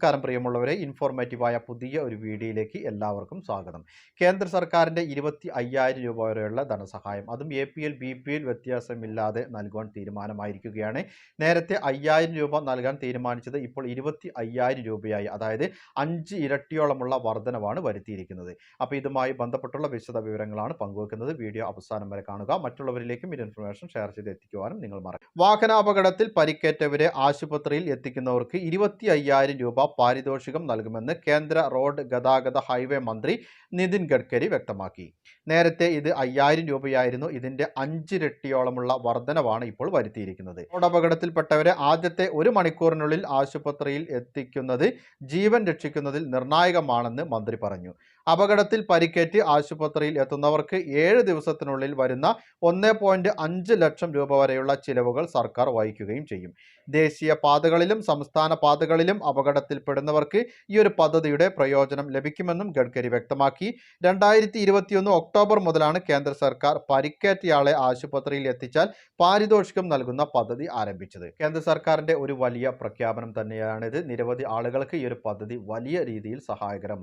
നമസ്കാരം പ്രിയമുള്ളവരെ, ഇൻഫോർമേറ്റീവായ പുതിയ ഒരു വീഡിയോയിലേക്ക് എല്ലാവർക്കും സ്വാഗതം. കേന്ദ്ര സർക്കാരിൻ്റെ 25,000 രൂപ വരെയുള്ള ധനസഹായം, അതും APL BPL വ്യത്യാസമില്ലാതെ നൽകുവാൻ തീരുമാനമായിരിക്കുകയാണ്. നേരത്തെ 5,000 രൂപ നൽകാൻ തീരുമാനിച്ചത് ഇപ്പോൾ 25,000 രൂപയായി, അതായത് 5 ഇരട്ടിയോളമുള്ള വർധനവാണ് വരുത്തിയിരിക്കുന്നത്. അപ്പോൾ ഇതുമായി ബന്ധപ്പെട്ടുള്ള വിശദ വിവരങ്ങളാണ് പങ്കുവെക്കുന്നത്. വീഡിയോ അവസാനം വരെ കാണുക. മറ്റുള്ളവരിലേക്കും ഈ ഇൻഫർമേഷൻ ഷെയർ ചെയ്ത് എത്തിക്കുവാനും നിങ്ങൾ മറക്കും. വാഹനാപകടത്തിൽ പരിക്കേറ്റവരെ ആശുപത്രിയിൽ എത്തിക്കുന്നവർക്ക് 25,000 രൂപ പാരിതോഷികം നൽകുമെന്ന് കേന്ദ്ര റോഡ് ഗതാഗത ഹൈവേ മന്ത്രി നിതിൻ ഗഡ്കരി വ്യക്തമാക്കി. നേരത്തെ ഇത് 5,000 രൂപയായിരുന്നു. ഇതിന്റെ 5 ഇരട്ടിയോളമുള്ള വർധനവാണ് ഇപ്പോൾ വരുത്തിയിരിക്കുന്നത്. റോഡ് അപകടത്തിൽപ്പെട്ടവരെ ആദ്യത്തെ 1 മണിക്കൂറിനുള്ളിൽ ആശുപത്രിയിൽ എത്തിക്കുന്നത് ജീവൻ രക്ഷിക്കുന്നതിൽ നിർണായകമാണെന്ന് മന്ത്രി പറഞ്ഞു. അപകടത്തിൽ പരിക്കേറ്റ് ആശുപത്രിയിൽ എത്തുന്നവർക്ക് 7 ദിവസത്തിനുള്ളിൽ വരുന്ന 1.5 ലക്ഷം രൂപ വരെയുള്ള ചിലവുകൾ സർക്കാർ വഹിക്കുകയും ചെയ്യും. ദേശീയ പാതകളിലും സംസ്ഥാന പാതകളിലും അപകടത്തിൽപ്പെടുന്നവർക്ക് ഈ ഒരു പദ്ധതിയുടെ പ്രയോജനം ലഭിക്കുമെന്നും ഗഡ്കരി വ്യക്തമാക്കി. 2021 ഒക്ടോബർ മുതലാണ് കേന്ദ്ര സർക്കാർ പരിക്കേറ്റയാളെ ആശുപത്രിയിൽ എത്തിച്ചാൽ പാരിതോഷികം നൽകുന്ന പദ്ധതി ആരംഭിച്ചത്. കേന്ദ്ര സർക്കാരിന്റെ ഒരു വലിയ പ്രഖ്യാപനം തന്നെയാണിത്. നിരവധി ആളുകൾക്ക് ഈ ഒരു പദ്ധതി വലിയ രീതിയിൽ സഹായകരമാണ്.